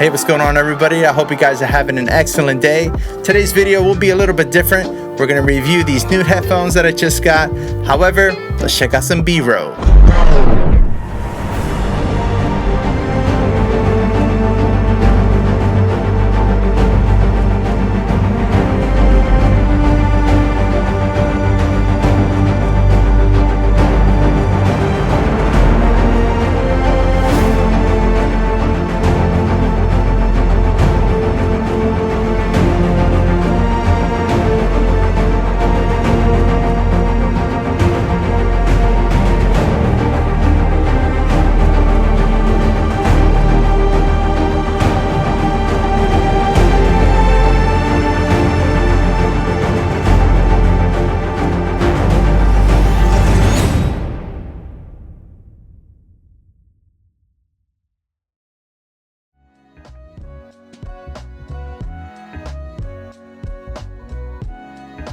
Hey, what's going on, everybody? I hope you guys are having an excellent day. Today's video will be a little bit different. We're gonna review these new headphones that I just got. However, let's check out some B-roll.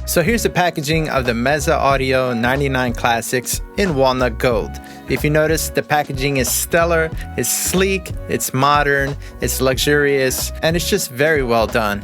So here's the packaging of the Mezeaudio 99 Classics in Walnut Gold. If you notice, the packaging is stellar, it's sleek, it's modern, it's luxurious, and it's just very well done.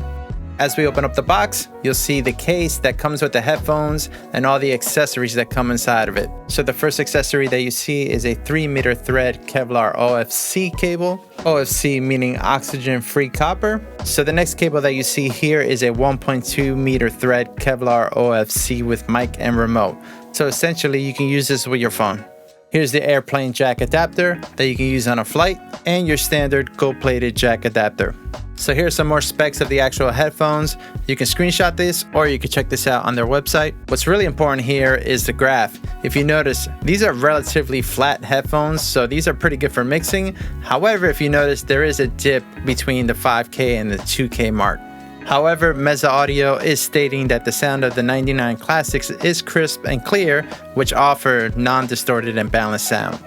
As we open up the box, you'll see the case that comes with the headphones and all the accessories that come inside of it. So the first accessory that you see is a 3-meter thread Kevlar OFC cable. OFC meaning oxygen-free copper. So the next cable that you see here is a 1.2 meter thread Kevlar OFC with mic and remote. So essentially you can use this with your phone. Here's the airplane jack adapter that you can use on a flight and your standard gold-plated jack adapter. So here's some more specs of the actual headphones. You can screenshot this or you can check this out on their website. What's really important here is the graph. If you notice, these are relatively flat headphones, so these are pretty good for mixing. However, if you notice, there is a dip between the 5K and the 2K mark. However, Mezeaudio is stating that the sound of the 99 Classics is crisp and clear, which offer non-distorted and balanced sound.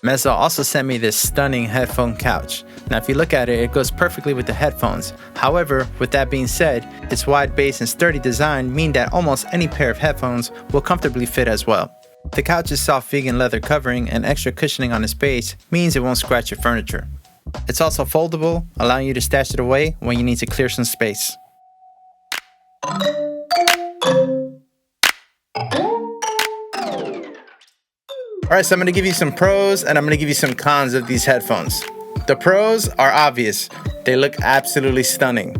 Meze also sent me this stunning headphone couch. Now if you look at it, it goes perfectly with the headphones. However, with that being said, its wide base and sturdy design mean that almost any pair of headphones will comfortably fit as well. The couch's soft vegan leather covering and extra cushioning on its base means it won't scratch your furniture. It's also foldable, allowing you to stash it away when you need to clear some space. Alright, so I'm going to give you some pros and I'm going to give you some cons of these headphones. The pros are obvious. They look absolutely stunning,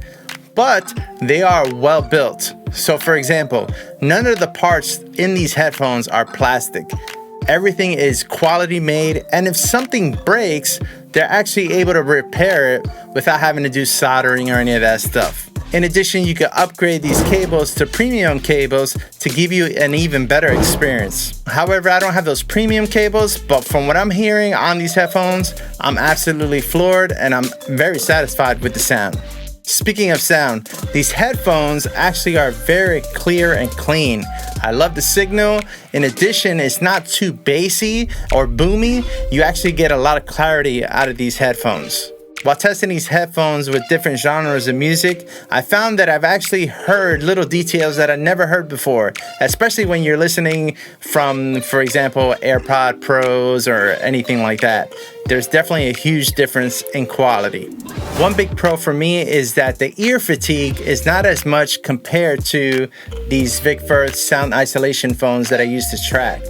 but they are well built. So for example, none of the parts in these headphones are plastic. Everything is quality made, and if something breaks, they're actually able to repair it without having to do soldering or any of that stuff. In addition, you can upgrade these cables to premium cables to give you an even better experience. However, I don't have those premium cables, but from what I'm hearing on these headphones, I'm absolutely floored and I'm very satisfied with the sound. Speaking of sound, these headphones actually are very clear and clean. I love the signal. In addition, it's not too bassy or boomy. You actually get a lot of clarity out of these headphones. While testing these headphones with different genres of music, I found that I've actually heard little details that I never heard before, especially when you're listening from, for example, AirPod Pros or anything like that. There's definitely a huge difference in quality. One big pro for me is that the ear fatigue is not as much compared to these Vic Firth sound isolation phones that I use to track.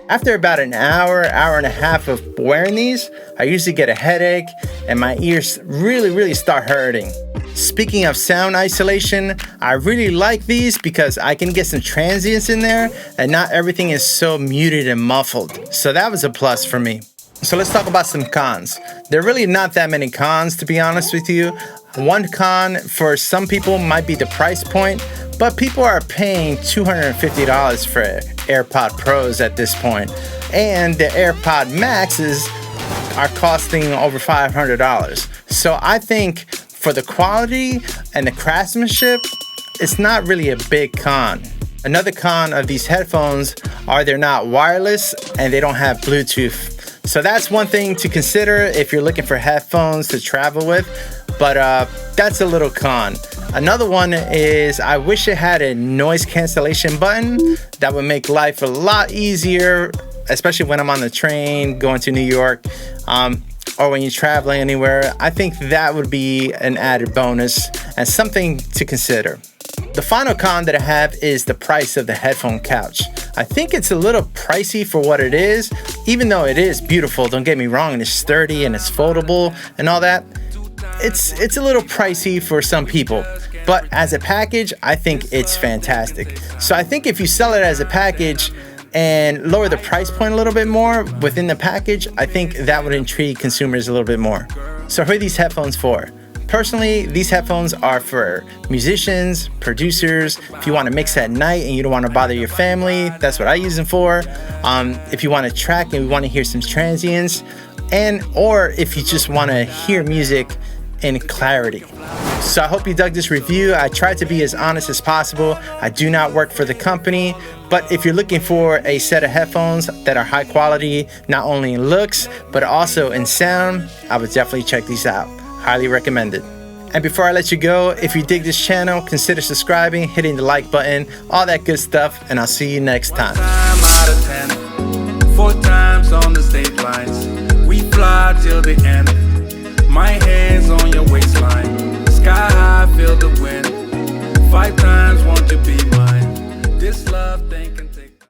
After about an hour, hour and a half of wearing these, I usually get a headache and my ears really start hurting. Speaking of sound isolation, I really like these because I can get some transients in there and not everything is so muted and muffled. So that was a plus for me. So let's talk about some cons. There are really not that many cons, to be honest with you. One con for some people might be the price point, but people are paying $250 for AirPod Pros at this point, and the AirPod Maxes are costing over $500. So I think for the quality and the craftsmanship, it's not really a big con. Another con of these headphones are they're not wireless and they don't have Bluetooth. So that's one thing to consider if you're looking for headphones to travel with, but that's a little con. Another one is I wish it had a noise cancellation button that would make life a lot easier, especially when I'm on the train going to New York. or when you're traveling anywhere, I think that would be an added bonus and something to consider. The final con that I have is the price of the headphone couch. I think it's a little pricey for what it is, even though it is beautiful, don't get me wrong, and it's sturdy and it's foldable and all that. It's a little pricey for some people, but as a package, I think it's fantastic. So I think if you sell it as a package and lower the price point a little bit more within the package, I think that would intrigue consumers a little bit more. So who are these headphones for? Personally, these headphones are for musicians, producers. If you want to mix at night and you don't want to bother your family, that's what I use them for. If you want to track and you want to hear some transients, or if you just want to hear music in clarity. So I hope you dug this review. I tried to be as honest as possible. I do not work for the company, but if you're looking for a set of headphones that are high quality, not only in looks, but also in sound, I would definitely check these out. Highly recommended. And before I let you go, if you dig this channel, consider subscribing, hitting the like button, all that good stuff, and I'll see you next time. 4 out of 10, 4 times on the state lines. We fly till the end. My hands on your waistline. Sky high, feel the wind. 5 times.